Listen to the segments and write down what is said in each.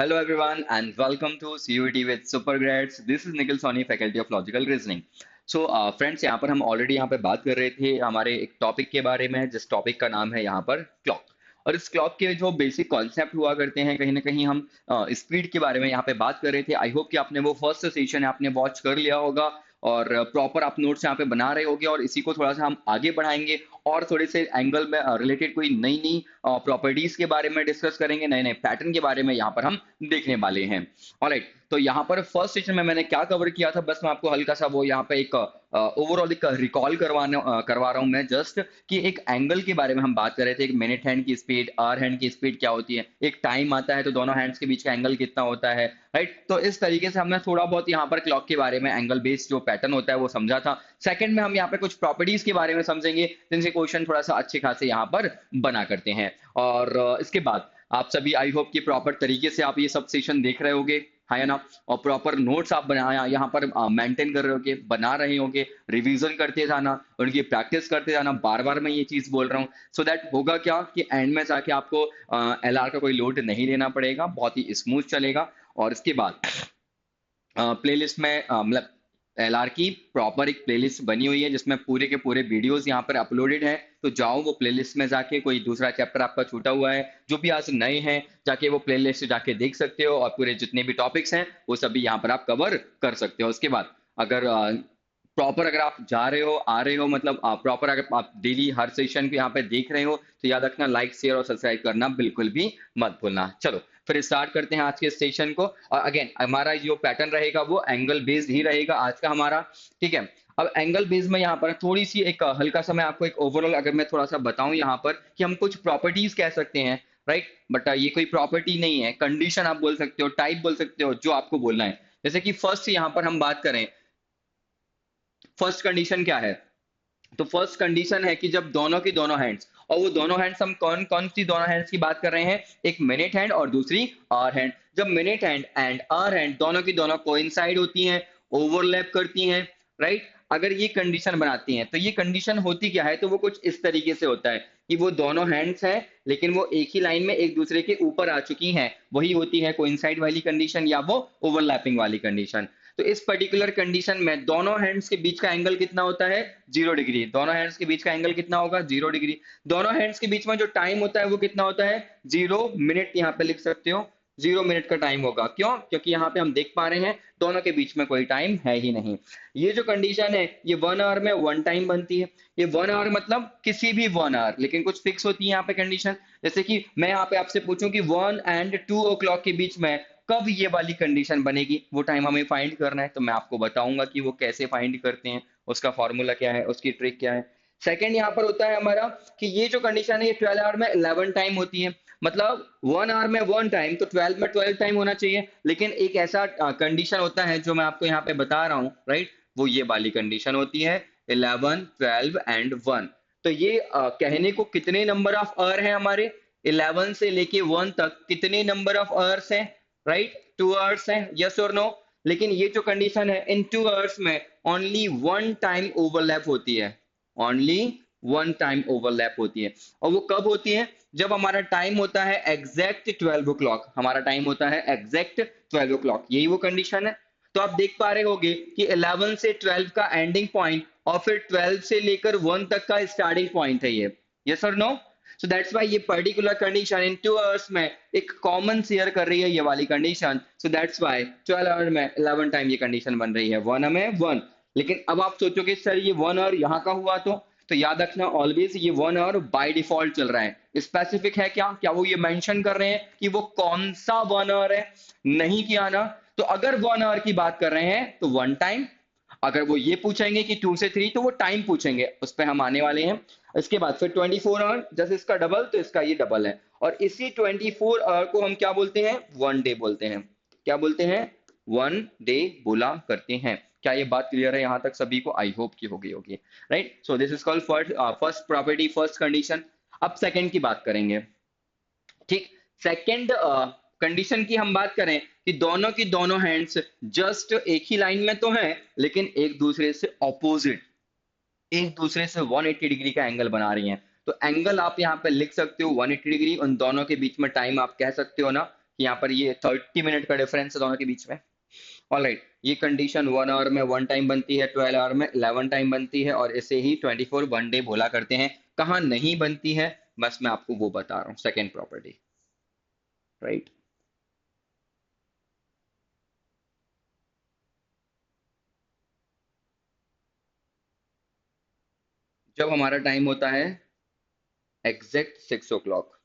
Hello everyone and welcome to CUET with Super Grades. This is Nikhil Soni, Faculty of Logical Reasoning. Friends, यहाँ पर हम already यहाँ पे बात कर रहे थे हमारे एक टॉपिक के बारे में, जिस टॉपिक का नाम है यहाँ पर क्लॉक। और इस क्लॉक के जो बेसिक कॉन्सेप्ट हुआ करते हैं, कहीं ना कहीं हम स्पीड के बारे में यहाँ पे बात कर रहे थे। आई होप कि आपने वो फर्स्ट सेशन आपने वॉच कर लिया होगा और प्रॉपर आप नोट्स यहाँ पे बना रहे होगे, और इसी को थोड़ा सा हम आगे बढ़ाएंगे और थोड़े से एंगल में रिलेटेड कोई नई नई प्रॉपर्टीज के बारे में डिस्कस करेंगे, नए नए पैटर्न के बारे में यहाँ पर हम देखने वाले हैं। ऑलराइट, तो यहाँ पर फर्स्ट सेशन में मैंने क्या कवर किया था, बस मैं आपको हल्का सा वो यहाँ पे एक ओवरऑल एक रिकॉल करवा रहा हूँ मैं, जस्ट कि एक एंगल के बारे में हम बात कर रहे थे। एक मिनट हैंड की स्पीड, आवर हैंड की स्पीड क्या होती है, एक टाइम आता है तो दोनों हैंड्स के बीच का एंगल कितना होता है, राइट। तो इस तरीके से हमने थोड़ा बहुत यहाँ पर क्लॉक के बारे में एंगल बेस्ड जो पैटर्न होता है वो समझा था। सेकंड में हम यहाँ पे कुछ प्रॉपर्टीज के बारे में समझेंगे, जिनसे क्वेश्चन थोड़ा सा अच्छे खासे यहाँ पर बना करते हैं। और इसके बाद आप सभी आई होप कि प्रॉपर तरीके से आप ये सब सेशन देख रहे होगे, है ना। और प्रॉपर नोट्स आप बनाया यहाँ पर मेंटेन कर रहे होगे, बना रहे होगे, रिवीजन करते जाना, उनकी प्रैक्टिस करते जाना। बार बार मैं ये चीज बोल रहा हूँ, सो दैट होगा क्या कि एंड में जाके आपको एलआर का कोई लोड नहीं लेना पड़ेगा, बहुत ही स्मूथ चलेगा। और इसके बाद प्लेलिस्ट में मतलब एलआर की प्रॉपर एक प्लेलिस्ट बनी हुई है, जिसमें पूरे के पूरे वीडियोस यहाँ पर अपलोडेड है। तो जाओ वो प्लेलिस्ट में जाके, कोई दूसरा चैप्टर आपका छूटा हुआ है, जो भी आज नए हैं, जाके वो प्लेलिस्ट जाके देख सकते हो, और पूरे जितने भी टॉपिक्स हैं वो सभी यहाँ पर आप कवर कर सकते हो। उसके बाद अगर प्रॉपर अगर आप जा रहे हो आ रहे हो, मतलब प्रॉपर अगर आप डेली हर सेशन को यहाँ पे देख रहे हो, तो याद रखना लाइक शेयर और सब्सक्राइब करना बिल्कुल भी मत भूलना। चलो फिर स्टार्ट करते हैं आज के सेशन को। और अगेन हमारा जो पैटर्न रहेगा वो एंगल बेस्ड ही रहेगा आज का हमारा, ठीक है। अब एंगल बेस में यहाँ पर थोड़ी सी एक हल्का सा मैं आपको एक ओवरऑल अगर मैं थोड़ा सा बताऊं यहाँ पर कि हम कुछ प्रॉपर्टीज कह सकते हैं, राइट। बट ये कोई प्रॉपर्टी नहीं है, कंडीशन आप बोल सकते हो, टाइप बोल सकते हो, जो आपको बोलना है। जैसे कि फर्स्ट यहाँ पर हम बात करें, फर्स्ट कंडीशन क्या है, तो फर्स्ट कंडीशन है कि जब दोनों की दोनों हैंड्स, और वो दोनों हैंड्स हम कौन कौन सी दोनों हैंड्स की बात कर रहे हैं, एक मिनट हैंड और दूसरी आवर हैंड। जब minute hand and hour hand दोनों की दोनों कोइंसाइड होती हैं, ओवरलैप करती हैं, राइट। अगर ये कंडीशन बनाती हैं तो ये कंडीशन होती क्या है, तो वो कुछ इस तरीके से होता है कि वो दोनों हैंड्स हैं लेकिन वो एक ही लाइन में एक दूसरे के ऊपर आ चुकी हैं, वही होती है कोइंसाइड वाली कंडीशन या वो ओवरलैपिंग वाली कंडीशन। तो इस पर्टिकुलर कंडीशन में दोनों हैंड्स के बीच का एंगल कितना होता है, 0 डिग्री। दोनों हैंड्स के बीच का एंगल कितना होगा, 0 डिग्री। दोनों हैंड्स के बीच में जो टाइम होता है वो कितना होता है, 0 मिनट। यहाँ पे लिख सकते हो 0 मिनट का टाइम होगा। क्यों? क्योंकि यहाँ पे हम देख पा रहे हैं दोनों के बीच में कोई टाइम है ही नहीं। ये जो कंडीशन है ये 1 आवर में 1 टाइम बनती है। ये 1 आवर मतलब किसी भी 1 आवर, लेकिन कुछ फिक्स होती है यहाँ पे कंडीशन। जैसे कि मैं यहाँ पे आपसे पूछूं कि 1 and 2 o'clock के बीच में कब ये वाली कंडीशन बनेगी, वो टाइम हमें फाइंड करना है। तो मैं आपको बताऊंगा कि वो कैसे फाइंड करते हैं, उसका फॉर्मूला क्या है, उसकी ट्रिक क्या है। सेकंड यहाँ पर होता है हमारा कि ये जो कंडीशन है ये 12 आवर में 11 टाइम होती है। मतलब 1 आवर में 1 टाइम, तो 12 में 12 टाइम होना चाहिए। लेकिन एक ऐसा कंडीशन होता है जो मैं आपको यहाँ पे बता रहा हूँ, राइट। वो ये वाली कंडीशन होती है 11, 12 एंड 1। तो ये कहने को कितने नंबर ऑफ आवर है हमारे, 11 से लेके 1 तक कितने नंबर ऑफ आवर्स हैं, राइट। 2 आवर्स हैं, यस और नो। लेकिन ये जो कंडीशन है, इन 2 आवर्स में ओनली 1 टाइम ओवरलैप होती है, ओनली 1 टाइम ओवरलैप होती है। और वो कब होती है, जब हमारा टाइम होता है एग्जैक्ट 12 o'clock। हमारा टाइम होता है एग्जैक्ट 12 o'clock, यही वो कंडीशन है। तो आप देख पा रहे होगे कि 11 से 12 का एंडिंग पॉइंट और फिर 12 से लेकर 1 तक का स्टार्टिंग पॉइंट है ये, यस और नो। सो दैट्स वाई ये पर्टिकुलर कंडीशन इन 2 आवर्स में एक कॉमन शेयर कर रही है ये वाली condition. So that's why 12 hour में 11 टाइम ये कंडीशन बन रही है, 1 में 1। लेकिन अब आप सोचोगे सर ये 1 आवर यहाँ का हुआ, तो याद रखना ऑलवेज ये 1 आवर बाय डिफॉल्ट चल रहा है। स्पेसिफिक है क्या, क्या वो ये मेंशन कर रहे हैं कि वो कौन सा 1 आवर है, नहीं किया ना। तो अगर 1 आवर की बात कर रहे हैं तो 1 टाइम। अगर वो ये पूछेंगे कि 2 से 3, तो वो टाइम पूछेंगे, उस पर हम आने वाले हैं। इसके बाद फिर 24 आवर, जैसे इसका डबल तो इसका ये डबल है। और इसी 24 आवर को हम क्या बोलते हैं, 1 डे बोलते हैं। क्या बोलते हैं, 1 डे बोला करते हैं। क्या ये बात क्लियर है यहाँ तक सभी को, आई होप की हो गई होगी, right. So this is called first property, first condition. अब सेकंड की बात करेंगे, ठीक। सेकंड कंडीशन की हम बात करें कि दोनों की दोनों हैंड्स जस्ट एक ही लाइन में तो हैं, लेकिन एक दूसरे से ऑपोजिट, एक दूसरे से 180 डिग्री का एंगल बना रही हैं। तो एंगल आप यहाँ पे लिख सकते हो 180 डिग्री, उन दोनों के बीच में टाइम आप कह सकते हो ना कि यहाँ पर ये 30 मिनट का डिफरेंस है दोनों के बीच में। ऑलराइट, ये कंडीशन 1 आवर में 1 टाइम बनती है, 12 आवर में 11 टाइम बनती है, और इसे ही 24 1 डे बोला करते हैं। कहाँ नहीं बनती है, बस मैं आपको वो बता रहा हूँ, सेकेंड प्रॉपर्टी, राइट। जब हमारा टाइम होता है एग्जैक्ट 6 o'clock,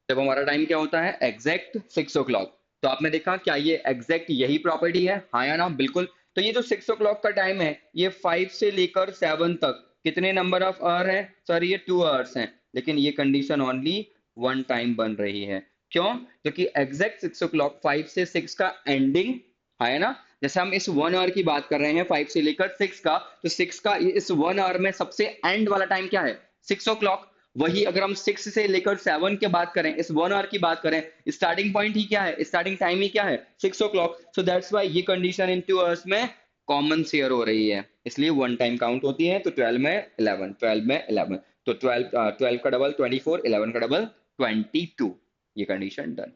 जब हमारा टाइम क्या होता है एग्जैक्ट 6 o'clock, तो आपने देखा क्या ये एग्जैक्ट यही प्रॉपर्टी है, हाँ या ना, बिल्कुल। तो ये जो 6 o'clock का टाइम है, ये 5 से लेकर 7 तक कितने नंबर ऑफ आवर है सर, ये 2 आवर्स हैं, लेकिन ये कंडीशन ओनली 1 टाइम बन रही है। क्यों? क्योंकि एग्जैक्ट 6 o'clock 5 से 6 का एंडिंग, है ना, जैसे हम इस 1 आवर की बात कर रहे हैं 5 से लेकर 6 का, तो 6 का इस 1 आवर में सबसे एंड वाला टाइम क्या है, 6 o'clock। वही अगर हम 6 से लेकर 7 की बात करें, इस 1 आवर की बात करें, स्टार्टिंग पॉइंट ही क्या है, स्टार्टिंग टाइम ही क्या है, 6 o'clock। सो दैट्स वाई ये कंडीशन इन 2 आवर्स में कॉमन शेयर हो रही है, इसलिए 1 टाइम काउंट होती है। तो 12 में 11 तो 12 का डबल 24, 11 का डबल 22, ये कंडीशन डन।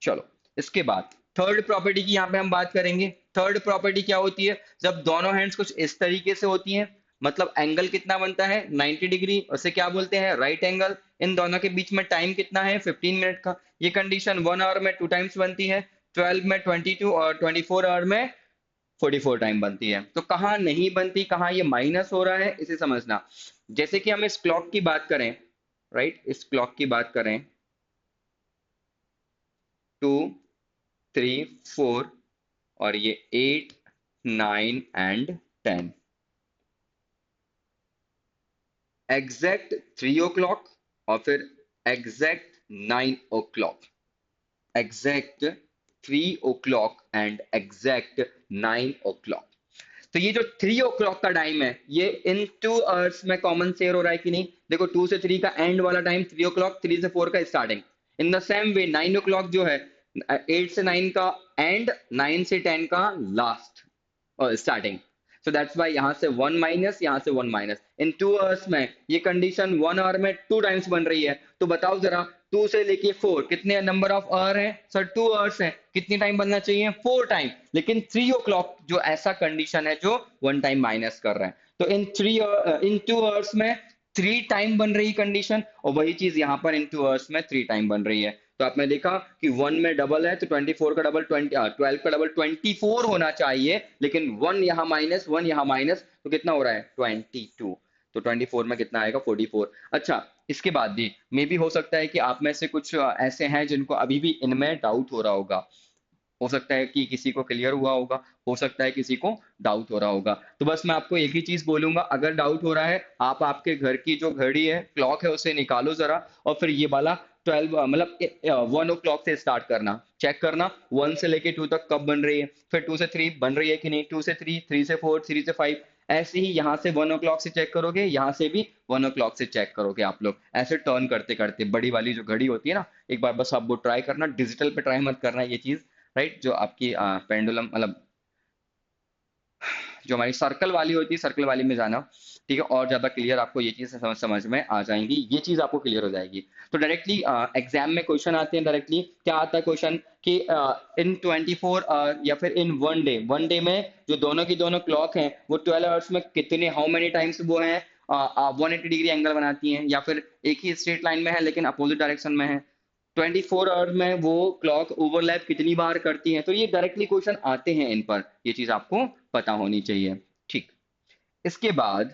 चलो, इसके बाद थर्ड प्रॉपर्टी की यहाँ पे हम बात करेंगे। थर्ड प्रॉपर्टी क्या होती है, जब दोनों हैंड्स कुछ इस तरीके से होती हैं, मतलब एंगल कितना बनता है 90 डिग्री, उसे क्या बोलते हैं राइट एंगल। इन दोनों के बीच में टाइम कितना है 15 मिनट का। ये कंडीशन 1 आवर में 2 टाइम्स बनती है, 12 में 22, और 24 आवर में 44 टाइम बनती है। तो कहाँ नहीं बनती, कहाँ ये माइनस हो रहा है, इसे समझना। जैसे कि हम इस क्लॉक की बात करें, राइट, इस क्लॉक की बात करें, 2 3 4, और ये 8 9 एंड 10, एग्जैक्ट 3 o'clock, और फिर exact 9 o'clock, exact 3 o'clock and exact 9 o'clock। तो ये जो 3 o'clock का टाइम है, ये इन 2 आवर्स में कॉमन शेयर हो रहा है कि नहीं। देखो 2 से 3 का एंड वाला टाइम 3 o'clock, 3 से 4 का starting. In the same way 9 o'clock जो है 8 से 9 का एंड, 9 से 10 का लास्ट और स्टार्टिंग। सो दैट्स वाई यहाँ से 1 माइनस, यहाँ से 1 माइनस। इन 2 आवर्स में ये कंडीशन 1 आवर में 2 टाइम्स बन रही है। तो बताओ जरा, 2 से लेके 4 कितने नंबर ऑफ आवर है सर, 2 आवर्स है, कितनी टाइम बनना चाहिए 4 टाइम। लेकिन 3 o'clock जो ऐसा कंडीशन है जो 1 टाइम माइनस कर रहा है। तो इन 2 आवर्स में 3 टाइम बन रही कंडीशन, और वही चीज यहाँ पर इन 2 आवर्स में 3 टाइम बन रही है। तो आपने देखा कि 1 में डबल है, तो 24 का डबल 12 का डबल 24 होना चाहिए, लेकिन 1 यहाँ माइनस, 1 यहाँ माइनस, तो कितना हो रहा है 22। तो 24 में कितना आएगा 44। अच्छा, इसके बाद भी मे भी हो सकता है कि आप में से कुछ ऐसे हैं जिनको अभी भी इनमें डाउट हो रहा होगा। हो सकता है कि किसी को क्लियर हुआ होगा, हो सकता है किसी को डाउट हो रहा होगा। तो बस मैं आपको एक ही चीज बोलूंगा, अगर डाउट हो रहा है, आप आपके घर की जो घड़ी है, क्लॉक है, उसे निकालो जरा, और फिर ये वाला 12 मतलब 1 o'clock से स्टार्ट करना, चेक करना 1 से लेके 2 तक कब बन रही है, फिर 2 से 3 बन रही है कि नहीं, 2 से 3, 3 से 4, 3 से 5, ऐसे ही यहाँ से 1 o'clock से चेक करोगे, यहाँ से भी 1 o'clock से चेक करोगे। आप लोग ऐसे टर्न करते करते, बड़ी वाली जो घड़ी होती है ना, एक बार बस आप वो ट्राई करना, डिजिटल पे ट्राई मत करना ये चीज, राइट। जो आपकी पेंडुलम मतलब जो हमारी सर्कल वाली होती है, सर्कल वाली में जाना, ठीक है, और ज्यादा क्लियर आपको ये चीज समझ में आ जाएंगी, ये चीज आपको क्लियर हो जाएगी। तो डायरेक्टली एग्जाम में क्वेश्चन आते हैं, डायरेक्टली क्या आता है क्वेश्चन कि इन 24 या फिर इन 1 डे, 1 डे में जो दोनों की दोनों क्लॉक हैं वो 12 आवर्स में कितने, हाउ मेनी टाइम्स वो हैं 180 डिग्री एंगल बनाती हैं, या फिर एक ही स्ट्रेट लाइन में है लेकिन अपोजिट डायरेक्शन में है। 24 आवर में वो क्लॉक ओवरलैप कितनी बार करती है। तो ये डायरेक्टली क्वेश्चन आते हैं इन पर, ये चीज आपको पता होनी चाहिए, ठीक। इसके बाद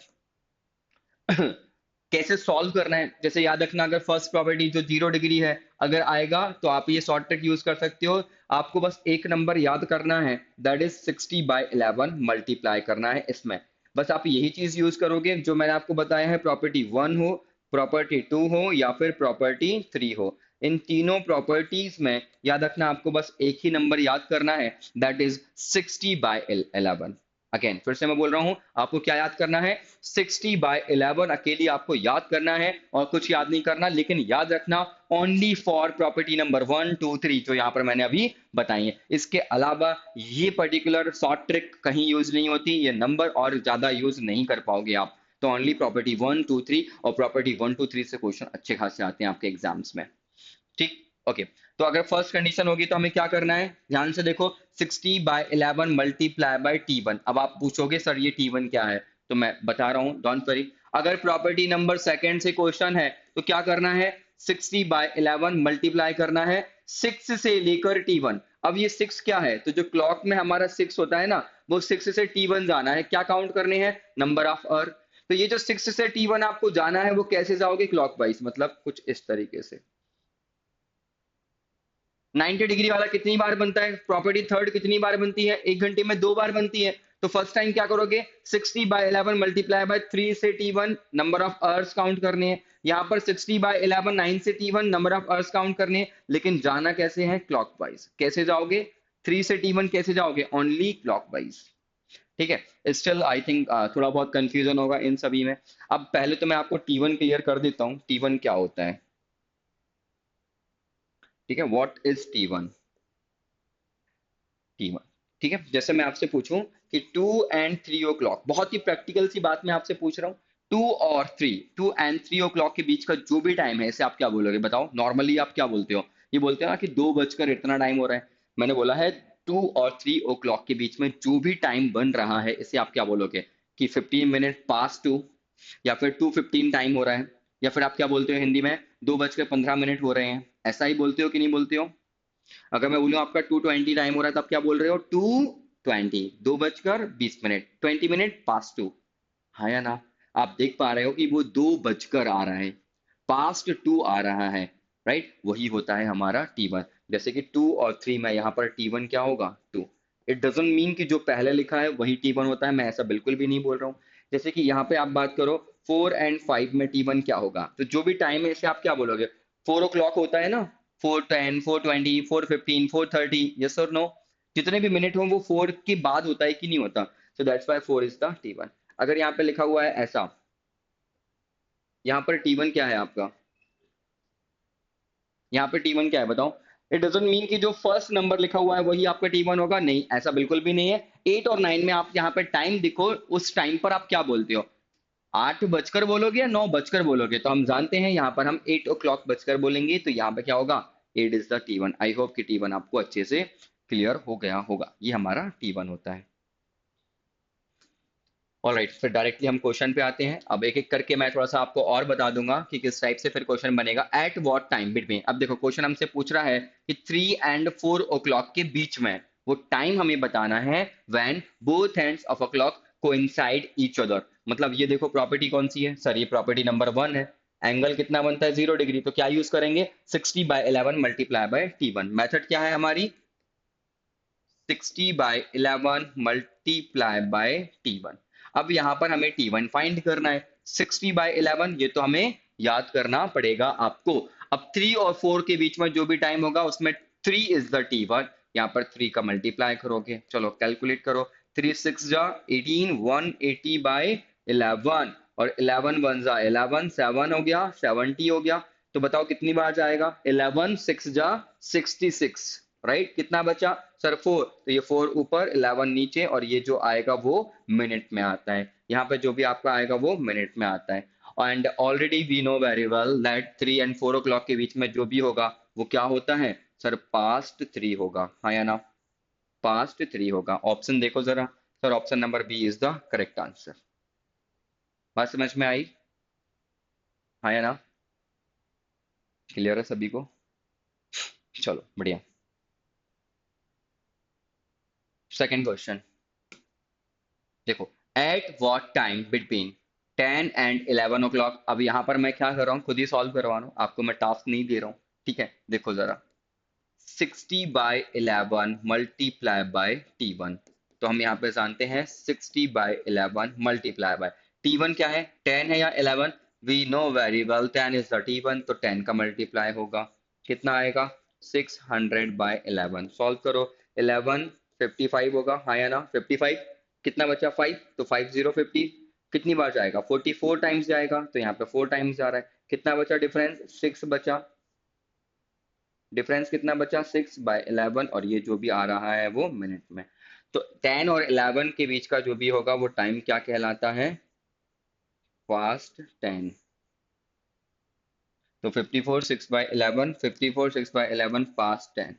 कैसे सॉल्व करना है, जैसे याद रखना, अगर फर्स्ट प्रॉपर्टी जो 0 डिग्री है अगर आएगा, तो आप ये शॉर्ट ट्रिक यूज कर सकते हो। आपको बस एक नंबर याद करना है, दैट इज 60/11 मल्टीप्लाई करना है इसमें। बस आप यही चीज यूज करोगे जो मैंने आपको बताया है, प्रॉपर्टी 1 हो, प्रॉपर्टी 2 हो, या फिर प्रॉपर्टी 3 हो। इन तीनों प्रॉपर्टीज में याद रखना, आपको बस एक ही नंबर याद करना है, दैट इज 60/11। अगेन फिर से मैं बोल रहा हूं, आपको क्या याद करना है, 60/11 अकेली आपको याद करना है और कुछ याद नहीं करना, लेकिन याद रखना ओनली फॉर प्रॉपर्टी नंबर 1 2 3 जो यहां पर मैंने अभी बताई है। इसके अलावा ये पर्टिकुलर शॉर्ट ट्रिक कहीं यूज नहीं होती, ये नंबर और ज्यादा यूज नहीं कर पाओगे आप। तो ओनली प्रॉपर्टी 1 2 3 और प्रॉपर्टी 1 2 3 से क्वेश्चन अच्छे खासे आते हैं आपके एग्जाम्स में। ठीक, ओके। तो अगर फर्स्ट कंडीशन होगी तो हमें क्या करना है, ध्यान से देखो, 60/11 मल्टीप्लाई बाय T1। अब आप पूछोगे सर ये T1 क्या है, तो मैं बता रहा हूं, डोंट वरी। अगर प्रॉपर्टी नंबर सेकंड से क्वेश्चन है तो क्या करना है, 60/11 मल्टीप्लाई करना है 6 से लेकर T1। अब ये 6 क्या है, तो जो क्लॉक में हमारा 6 होता है ना, वो 6 से T1 जाना है, क्या काउंट करने हैं, नंबर ऑफ आवर। तो ये जो 6 से T1 आपको जाना है वो कैसे जाओगे, क्लॉक वाइज, मतलब कुछ इस तरीके से। 90 डिग्री वाला कितनी बार बनता है, प्रॉपर्टी थर्ड कितनी बार बनती है, 1 घंटे में 2 बार बनती है। तो फर्स्ट टाइम क्या करोगे, 60/11 मल्टीप्लाई बाय 3 से T1 number of hours count करने हैं। यहाँ पर 60/11 9 से T1 number of hours count करने हैं, लेकिन जाना कैसे है, क्लॉकवाइज। कैसे जाओगे, 3 से T1 कैसे जाओगे, ओनली क्लॉकवाइज। ठीक है, स्टिल आई थिंक थोड़ा बहुत कंफ्यूजन होगा इन सभी में। अब पहले तो मैं आपको T1 क्लियर कर देता हूँ, T1 क्या होता है। ठीक है, व्हाट इज T1। ठीक है, जैसे मैं आपसे पूछूं कि 2 and 3 o'clock, बहुत ही प्रैक्टिकल सी बात मैं आपसे पूछ रहा हूँ, 2 and 3 के बीच का जो भी टाइम है, इसे आप क्या बोलोगे, बताओ। नॉर्मली आप क्या बोलते हो, ये बोलते हो ना कि 2 बजकर इतना टाइम हो रहा है। मैंने बोला है 2 और 3 o'clock के बीच में जो भी टाइम बन रहा है, इसे आप क्या बोलोगे, कि 15 मिनट पास 2, या फिर 2:15 टाइम हो रहा है, या फिर आप क्या बोलते हो हिंदी में, 2 बजकर 15 मिनट हो रहे हैं, ऐसा ही बोलते हो कि नहीं बोलते हो। अगर मैं बोलूं आपका 2:20 टाइम हो रहा है, तब क्या बोल रहे हो, 2:20, 2 बजकर 20 मिनट, 20 मिनट पास 2। हाँ या ना, आप देख पा रहे हो कि वो 2 बजकर आ रहा है, पास्ट 2 आ रहा है, राइट, वही होता है हमारा T1। जैसे कि 2 और 3 में, यहाँ पर T1 क्या होगा, 2। इट डजेंट मीन कि जो पहले लिखा है वही T1 होता है, मैं ऐसा बिल्कुल भी नहीं बोल रहा हूँ। जैसे कि यहाँ पे आप बात करो 4 and 5 में T1 क्या होगा, तो जो भी टाइम है इसे आप क्या बोलोगे, 4 o'clock होता है ना, 4:10 4:20 4:15 4:30, यस और नो, जितने भी मिनट हो वो 4 के बाद होता है कि नहीं होता। सो that's Y 4 is the T1। अगर यहाँ पे लिखा हुआ है ऐसा, यहाँ पर T1 क्या है आपका, यहाँ पे T1 क्या है बताओ। इट डजेंट मीन कि जो फर्स्ट नंबर लिखा हुआ है वही आपका T1 होगा, नहीं, ऐसा बिल्कुल भी नहीं है। 8 और 9 में आप यहाँ पे टाइम देखो, उस टाइम पर आप क्या बोलते हो, 8 बजकर बोलोगे या 9 बजकर बोलोगे, तो हम जानते हैं यहाँ पर हम 8 o'clock बजकर बोलेंगे, तो यहाँ पे क्या होगा, 8 is the T1। I hope कि T1 आपको अच्छे से क्लियर हो गया होगा, ये हमारा T1 होता है। ऑलराइट, फिर डायरेक्टली हम क्वेश्चन पे आते हैं। अब एक एक करके मैं थोड़ा सा आपको और बता दूंगा कि किस टाइप से फिर क्वेश्चन बनेगा। एट व्हाट टाइम बिटवीन, अब देखो क्वेश्चन हमसे पूछ रहा है कि 3 and 4 o'clock के बीच में, वो टाइम हमें बताना है when both ends of a clock coincide each other. मतलब ये देखो प्रॉपर्टी कौन सी है सर, ये प्रॉपर्टी नंबर 1 है। एंगल कितना बनता है, 0 डिग्री, तो क्या यूज करेंगे, 60/11 मल्टीप्लाई बाय T1। मेथड क्या है हमारी, 60/11 मल्टीप्लाई बाय T1। अब यहाँ पर हमें T1 फाइंड करना है। 60/11 ये तो हमें याद करना पड़ेगा आपको। अब 3 और 4 के बीच में जो भी टाइम होगा उसमें 3 इज द T1। यहाँ पर 3 का मल्टीप्लाई करोगे, चलो कैलकुलेट करो, 3 6 जा 18, 180/11, और 11 1 जा 11, 7 हो गया, 70 हो गया। तो बताओ कितनी बार जाएगा, 11 6 जा 66, राइट। कितना बचा सर, 4, तो ये 4 ऊपर 11 नीचे, और ये जो आएगा वो मिनट में आता है। यहाँ पे जो भी आपका आएगा वो मिनट में आता है। And already we know very well that 3 and 4 o'clock के बीच में जो भी होगा वो क्या होता है सर, पास्ट 3 होगा, हाँ या ना, पास्ट 3 होगा। ऑप्शन देखो जरा sir, option number B is the correct answer. बात समझ में आई, हाँ या ना, क्लियर है सभी को, चलो बढ़िया। सेकंड क्वेश्चन देखो, at what time between 10 and 11 o'clock। अब यहाँ पर मैं क्या कर रहा हूँ, खुद ही सॉल्व करवा रहा हूँ, आपको मैं टास्क नहीं दे रहा हूँ। ठीक है, देखो जरा, 60/11 मल्टीप्लाई बाय T1। तो हम यहाँ पे जानते हैं 60/11 मल्टीप्लाई बाय T1 क्या है, 10 है या 11, we know very well 10 is the T1, तो 10 का मल्टीप्लाई होगा, कितना आएगा, 600/11। सॉल्व करो, 11 55 होगा, हाँ या ना, 55। कितना बचा 5, तो 5 0 50 कितनी बार जाएगा 44 टाइम्स जाएगा, तो यहाँ पे 4 टाइम्स जा रहा है। कितना बचा डिफरेंस 6 बचा, डिफरेंस कितना बचा 6/11, और ये जो भी आ रहा है वो मिनट में। तो 10 और 11 के बीच का जो भी होगा वो टाइम क्या कहलाता है, फास्ट 10। तो 54 6/11, 54 6/11 फास्ट 10।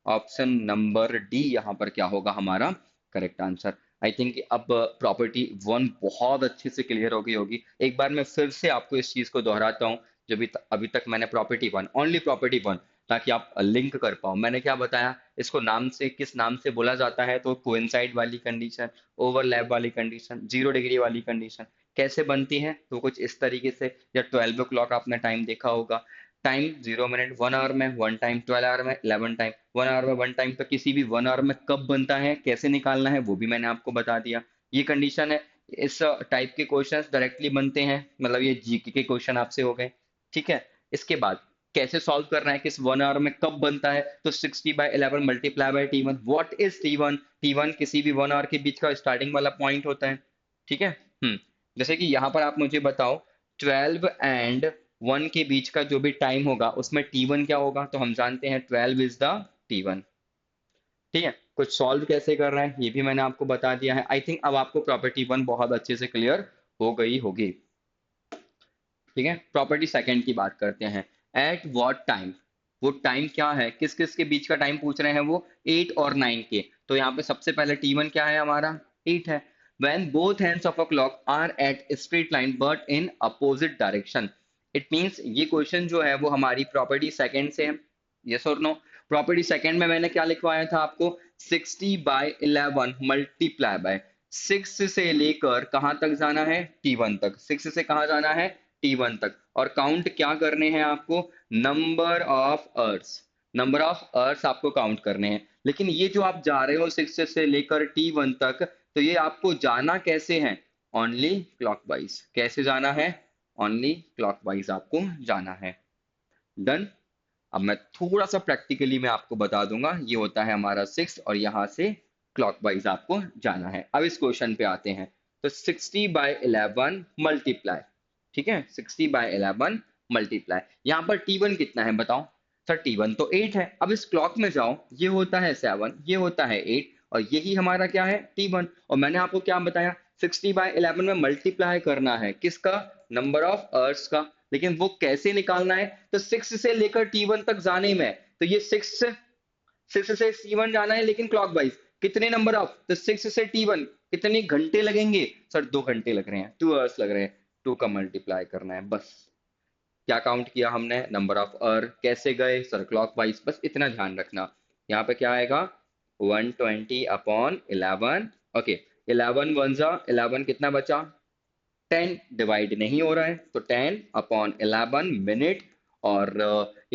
ऑप्शन नंबर डी यहाँ पर क्या होगा हमारा करेक्ट आंसर। आई थिंक अब प्रॉपर्टी वन बहुत अच्छे से क्लियर हो गई होगी। एक बार मैं फिर से आपको इस चीज को दोहराता हूँ, जो भी अभी तक मैंने property one, only property one, ताकि आप लिंक कर पाओ। मैंने क्या बताया, इसको नाम से किस नाम से बोला जाता है, तो कोइंसाइड वाली कंडीशन, ओवरलैप वाली कंडीशन, 0 डिग्री वाली कंडीशन। कैसे बनती है, तो कुछ इस तरीके से, या 12 o'clock आपने टाइम देखा होगा, टाइम 0 मिनट 1 आवर में, 1 टाइम 12 आवर में, 11 टाइम 1 आवर में, 1 टाइम, तो किसी भी 1 आवर में कब बनता है, कैसे निकालना है, वो भी मैंने आपको बता दिया। ये कंडीशन है। इस टाइप के क्वेश्चंस डायरेक्टली बनते हैं, मतलब ये जीके के क्वेश्चन आपसे हो गए। ठीक है। इसके बाद कैसे सॉल्व करना है, किस 1 आवर में कब बनता है, तो 60/11 multiply by T1। What is T1? T1 किसी भी 1 आवर के बीच का स्टार्टिंग वाला पॉइंट होता है। ठीक है। जैसे कि यहाँ पर आप मुझे बताओ, 12 एंड 1 के बीच का जो भी टाइम होगा उसमें T1 क्या होगा, तो हम जानते हैं 12 इज द T1। ठीक है। कुछ सॉल्व कैसे कर रहे हैं ये भी मैंने आपको बता दिया है। आई थिंक अब आपको प्रॉपर्टी वन बहुत अच्छे से क्लियर हो गई होगी। ठीक है। प्रॉपर्टी सेकंड की बात करते हैं। एट व्हाट टाइम, वो टाइम क्या है, किस किस के बीच का टाइम पूछ रहे हैं, वो 8 और 9 के। तो यहाँ पे सबसे पहले T1 क्या है हमारा, 8 है। when both ends of a clock are at a straight line but in opposite direction, it means ये क्वेश्चन जो है वो हमारी प्रॉपर्टी सेकंड से है। यस और नो। प्रॉपर्टी सेकंड में मैंने क्या लिखवाया था आपको, 60/11 मल्टीप्लाई बाय 6 से लेकर कहाँ तक जाना है, T1 तक। 6 से कहाँ जाना है, T1 तक। और काउंट क्या करने हैं आपको, number of earth, number of earth आपको काउंट करने हैं। लेकिन ये जो आप जा रहे हो 6 से लेकर T1 तक, तो ये आपको जाना कैसे है, ओनली क्लॉकवाइज। कैसे जाना है, ओनली क्लॉकवाइज आपको जाना है। डन। अब मैं थोड़ा सा प्रैक्टिकली मैं आपको बता दूंगा। ये होता है हमारा 6, और यहाँ से क्लॉकवाइज आपको जाना है। अब इस क्वेश्चन पे आते हैं। तो 60/11 मल्टीप्लाई, ठीक है, 60/11 मल्टीप्लाई, यहाँ पर T1 कितना है बताओ। सर T1 तो 8 है। अब इस क्लॉक में जाओ, ये होता है 7, ये होता है 8, और यही हमारा क्या है, T1। और मैंने आपको क्या बताया, 60/11 में मल्टीप्लाई करना है किसका, नंबर ऑफ अर्थ का। लेकिन वो कैसे निकालना है, तो 6 से लेकर T1 तक जाने में, तो ये 6 से T1 जाना है, लेकिन क्लॉकवाइज कितने नंबर ऑफ, तो 6 से T1 कितने घंटे लगेंगे, सर 2 घंटे लग रहे हैं, 2 आवर्स लग रहे हैं। 2 का मल्टीप्लाई करना है बस। क्या काउंट किया हमने, नंबर ऑफ आवर। कैसे गए, सर क्लॉकवाइज। बस इतना ध्यान रखना। यहाँ पे क्या आएगा, 120/11। ओके, 11 वन जा 11, कितना बचा 10, डिवाइड नहीं हो रहा है, तो 10/11 मिनट। और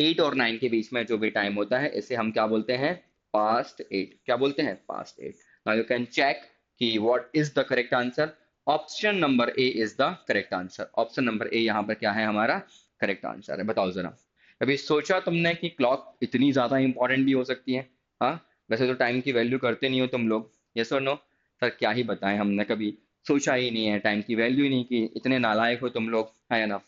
8 और 9 के बीच में जो भी टाइम होता है, इसे हम क्या बोलते हैं, पास्ट 8। क्या बोलते हैं, past 8। Now you can check कि what is the correct answer. Option number A is the correct answer. Option number A यहाँ पर क्या है हमारा करेक्ट आंसर है। बताओ जरा, अभी सोचा तुमने कि क्लॉक इतनी ज्यादा इंपॉर्टेंट भी हो सकती है। हाँ, वैसे तो टाइम की वैल्यू करते नहीं हो तुम लोग, यस और नो। सर क्या ही बताएं, हमने कभी सोचा ही नहीं है, टाइम की वैल्यू ही नहीं की। इतने नालायक हो तुम लोग, है ना।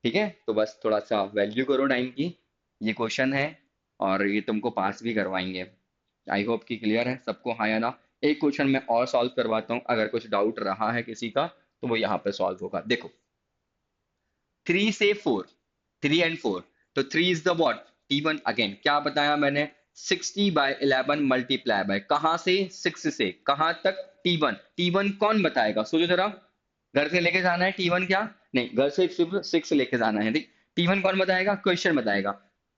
ठीक है, तो बस थोड़ा सा वैल्यू करो टाइम की। ये क्वेश्चन है, और ये तुमको पास भी करवाएंगे। आई होप कि क्लियर है सबको, हाँ या ना। एक क्वेश्चन मैं और सॉल्व करवाता हूँ, अगर कुछ डाउट रहा है किसी का तो वो यहाँ पे सॉल्व होगा। देखो, 3 से 4, 3 and 4, तो 3 is the what, T1। Again क्या बताया मैंने, 60/11 मल्टीप्लाई बाय, कहाँ से, 6 से कहाँ तक, T1। T1 कौन बताएगा, सोचो जरा। घर से लेके जाना है T1 क्या, नहीं, घर से सिर्फ 6 लेके जाना है, ठीक। T1 कौन बताएगा, क्वेश्चन बताएगा।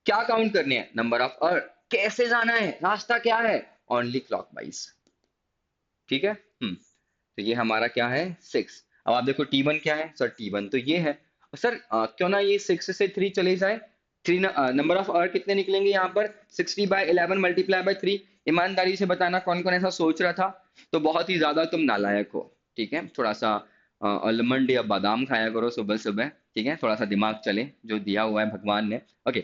क्या काउंट करने हैं, नंबर ऑफ अर्थ। कैसे जाना है, रास्ता क्या है, ओनली क्लॉकवाइज। ठीक है। तो ये हमारा क्या है, 6। अब आप देखो T1 क्या है, सर T1 तो ये है। सर क्यों ना ये 6 से 3 चले जाए। 3 नंबर ऑफ आवर कितने निकलेंगे यहाँ पर, 60/11 मल्टीप्लाई बाय 3। ईमानदारी से बताना कौन कौन ऐसा सोच रहा था। तो बहुत ही ज्यादा तुम नालायक हो। ठीक है, थोड़ा सा आलमंड या बादाम खाया करो सुबह सुबह। ठीक है, थोड़ा सा दिमाग चले, जो दिया हुआ है भगवान ने। ओके,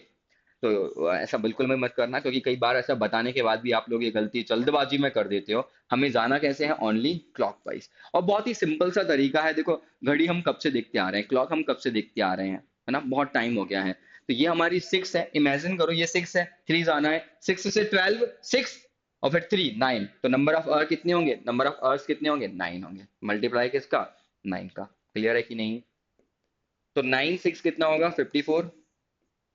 तो ऐसा बिल्कुल भी मत करना, क्योंकि कई बार ऐसा बताने के बाद भी आप लोग ये गलती जल्दबाजी में कर देते हो। हमें जाना कैसे है, ओनली क्लॉकवाइज। और बहुत ही सिंपल सा तरीका है, देखो घड़ी हम कब से देखते आ रहे हैं, क्लॉक हम कब से देखते आ रहे हैं, है ना, बहुत टाइम हो गया है। तो ये हमारी 6 है, इमेजिन करो ये 6 है, 3 जाना है, 6 से 12, 6 और फिर 3 9, तो नंबर ऑफ आवर कितने होंगे, नंबर ऑफ आवर्स कितने होंगे, 9 होंगे। मल्टीप्लाई किसका, 9 का। क्लियर है कि नहीं? तो 9 6 कितना होगा, 54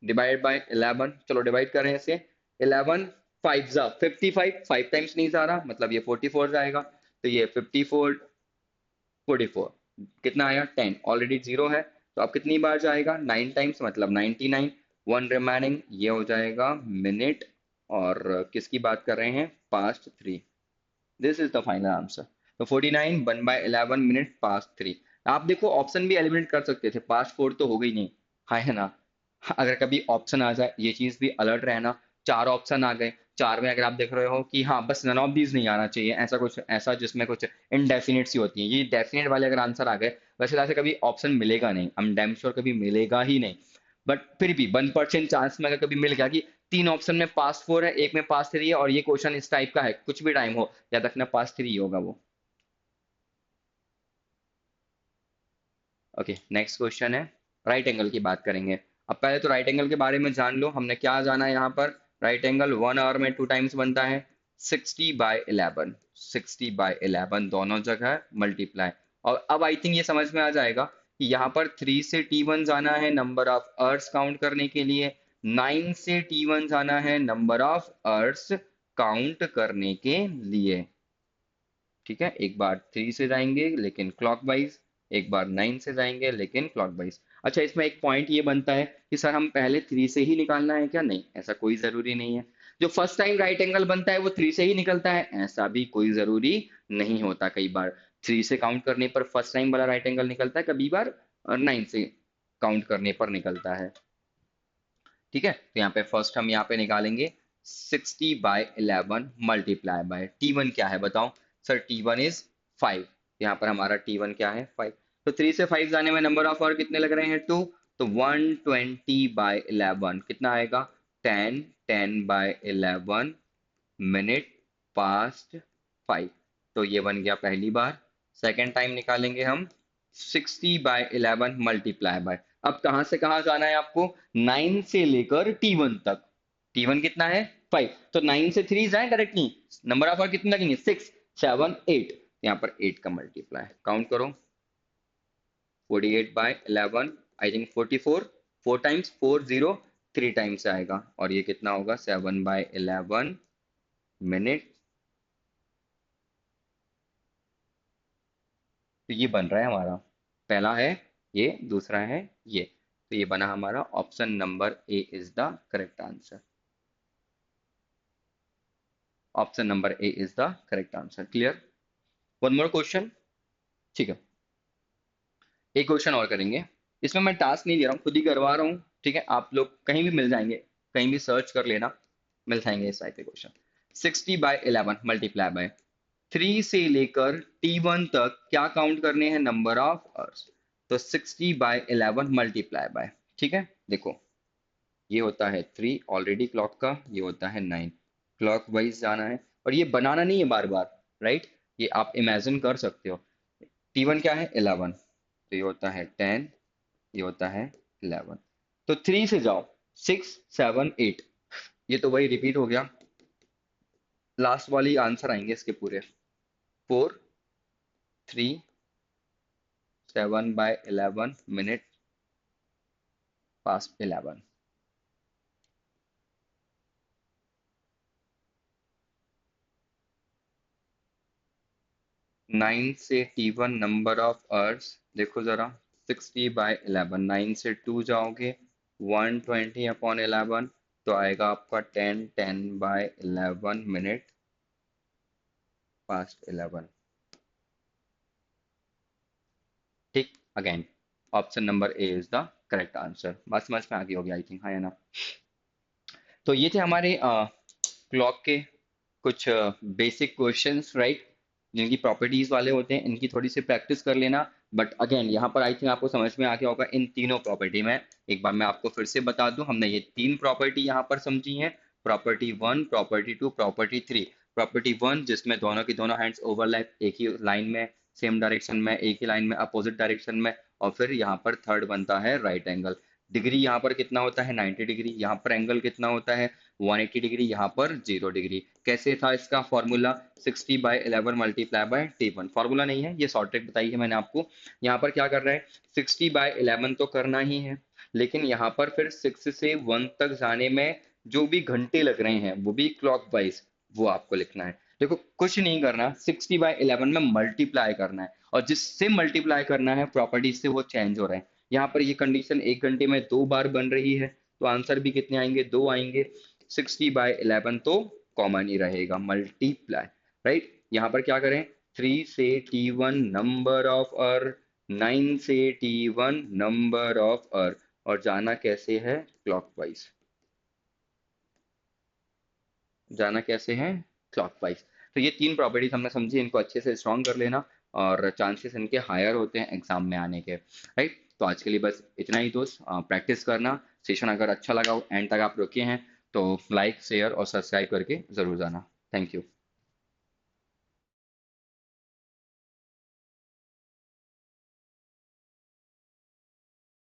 डिवाइड बाय 11, चलो डिवाइड करें इसे। 11 5 जा 55, 5 टाइम्स नहीं जा रहा, मतलब ये 44 जाएगा। तो ये 54 44 कितना आया, 10, ऑलरेडी जीरो है, तो अब कितनी बार जाएगा, 9 टाइम्स, मतलब 99, 1 रिमेनिंग, ये हो जाएगा मिनट। और किसकी बात कर रहे हैं, past 3। This is the final answer. तो 49 1/11 मिनट पास्ट 3। आप देखो ऑप्शन भी एलिमिनेट कर सकते थे, पास्ट 4 तो हो गई नहीं, हाँ है ना। अगर कभी ऑप्शन आ जाए, ये चीज भी अलर्ट रहना। 4 ऑप्शन आ गए, 4 में अगर आप देख रहे हो कि हाँ बस नन ऑफ दीज नहीं आना चाहिए, ऐसा कुछ, ऐसा जिसमें कुछ इनडेफिनिट सी होती है, ये डेफिनेट वाले अगर आंसर आ गए, वैसे तो ऐसे कभी ऑप्शन मिलेगा नहीं, हम डैम श्योर कभी मिलेगा ही नहीं। बट फिर भी 1% चांस में अगर कभी मिल गया कि 3 ऑप्शन में पास 4 है, एक में पास 3 है, और ये क्वेश्चन इस टाइप का है, कुछ भी टाइम हो, याद रखना पास 3 होगा वो। ओके, नेक्स्ट क्वेश्चन है, राइट एंगल की बात करेंगे। अब पहले तो राइट एंगल के बारे में जान लो, हमने क्या जाना है यहाँ पर। राइट एंगल 1 आवर में 2 टाइम्स बनता है, 60/11, 60/11 दोनों जगह मल्टीप्लाई। और अब आई थिंक ये समझ में आ जाएगा कि यहाँ पर 3 से T1 जाना है नंबर ऑफ अर्स काउंट करने के लिए, 9 से T1 जाना है नंबर ऑफ अर्स काउंट करने के लिए। ठीक है, एक बार 3 से जाएंगे लेकिन क्लॉकवाइज, एक बार 9 से जाएंगे लेकिन क्लॉकवाइज। अच्छा, इसमें एक पॉइंट ये बनता है कि सर हम पहले 3 से ही निकालना है क्या, नहीं, ऐसा कोई जरूरी नहीं है। जो फर्स्ट टाइम राइट एंगल बनता है वो 3 से ही निकलता है, ऐसा भी कोई जरूरी नहीं होता। कई बार 3 से काउंट करने पर फर्स्ट टाइम वाला राइट एंगल निकलता है, कभी बार 9 से काउंट करने पर निकलता है। ठीक है, तो यहाँ पे फर्स्ट हम यहाँ पे निकालेंगे 60/11 मल्टीप्लाई बाय T1 क्या है बताओ। सर T1 इज 5, यहाँ पर हमारा T1 क्या है, 5। तो 3 से 5 जाने में नंबर ऑफ आवर कितने लग रहे हैं, 2। तो 120/11 कितना आएगा, 10, 10/11 मिनट पास्ट 5। तो ये बन गया पहली बार। सेकेंड टाइम निकालेंगे हम 60/11 मल्टीप्लाई बाय, अब कहां से कहां जाना है आपको, 9 से लेकर T1 तक। T1 कितना है, 5, तो 9 से 3 जाए डायरेक्टली, नंबर ऑफ आवर कितने लगेंगे, 6 7 8, यहाँ पर 8 का मल्टीप्लाई काउंट करो, 48/11, आई थिंक 44, 4 टाइम्स 40, 3 टाइम्स आएगा, और ये कितना होगा, 7/11 मिनट। तो ये बन रहा है हमारा, पहला है ये, दूसरा है ये, तो ये बना हमारा option number A is the correct answer. Option number A is the correct answer. Clear? One more question. ठीक है, एक क्वेश्चन और करेंगे। इसमें मैं टास्क नहीं दे रहा हूँ, खुद ही करवा रहा हूँ। ठीक है, आप लोग कहीं भी मिल जाएंगे, कहीं भी सर्च कर लेना, मिल जाएंगे इस टाइप के क्वेश्चन। 60/11 मल्टीप्लाई बाय 3 से लेकर T1 तक क्या काउंट करने हैं नंबर ऑफ आवर्स। तो 60/11 मल्टीप्लाई बाय, ठीक है, देखो ये होता है 3 ऑलरेडी क्लॉक का, ये होता है 9, क्लॉक वाइज जाना है, और ये बनाना नहीं है बार बार, राइट, ये आप इमेजिन कर सकते हो। T1 क्या है, 11, तो ये होता है 10, ये होता है 11। तो 3 से जाओ, 6 7 8, ये तो वही रिपीट हो गया, लास्ट वाली आंसर आएंगे इसके पूरे, 4 3 7/11 मिनट पास्ट 11। 9 से T1 नंबर ऑफ अर्स, देखो जरा, 60/11, 9 से 2 जाओगे 120/11, तो आएगा आपका 10, 10/11 मिनट पास्ट 11। ठीक, again option number A is the correct answer. बात समझ में आ गई होगी आई थिंक, हाँ या ना। तो ये थे हमारे क्लॉक के कुछ बेसिक क्वेश्चंस, राइट, जिनकी प्रॉपर्टीज वाले होते हैं, इनकी थोड़ी सी प्रैक्टिस कर लेना। बट अगेन यहाँ पर आई थिंक आपको समझ में आ गया होगा इन तीनों प्रॉपर्टी में। एक बार मैं आपको फिर से बता दूं, हमने ये तीन प्रॉपर्टी यहाँ पर समझी हैं, property one, property two, property three. Property one जिसमें दोनों की दोनों हैंड्स ओवरलैप, एक ही लाइन में, सेम डायरेक्शन में, एक ही लाइन में अपोजिट डायरेक्शन में, और फिर यहाँ पर थर्ड बनता है राइट एंगल। डिग्री यहाँ पर कितना होता है 90 डिग्री, यहाँ पर एंगल कितना होता है 180 डिग्री, यहाँ पर 0 डिग्री। कैसे था इसका formula, 60/11 multiply by T1। Formula नहीं है, ये शॉर्ट ट्रिक बताई है मैंने आपको। यहाँ पर क्या कर रहा है, 60/11 तो करना ही है, लेकिन यहाँ पर फिर 6 से 1 तक जाने में जो भी घंटे लग रहे हैं वो भी क्लॉकवाइज, वो आपको लिखना है। देखो कुछ नहीं करना, 60/11 में मल्टीप्लाई करना है, और जिससे मल्टीप्लाई करना है प्रॉपर्टी से वो चेंज हो रहे हैं। यहाँ पर ये कंडीशन 1 घंटे में 2 बार बन रही है, तो आंसर भी कितने आएंगे, 2 आएंगे। 60/11 तो कॉमन ही रहेगा, मल्टीप्लाई, राइट। यहाँ पर क्या करें, 3 से T1 नंबर ऑफ अर्थ, 9 से T1 नंबर ऑफ अर्थ, और जाना कैसे है क्लॉकवाइज, जाना कैसे है क्लॉकवाइज। तो ये तीन प्रॉपर्टीज हमने समझी, इनको अच्छे से स्ट्रॉन्ग कर लेना, और चांसेस इनके हायर होते हैं एग्जाम में आने के, राइट। तो आज के लिए बस इतना ही दोस्त, प्रैक्टिस करना। सेशन अगर अच्छा लगा हो, एंड तक आप रुके हैं, तो लाइक शेयर और सब्सक्राइब करके जरूर जाना। Thank you.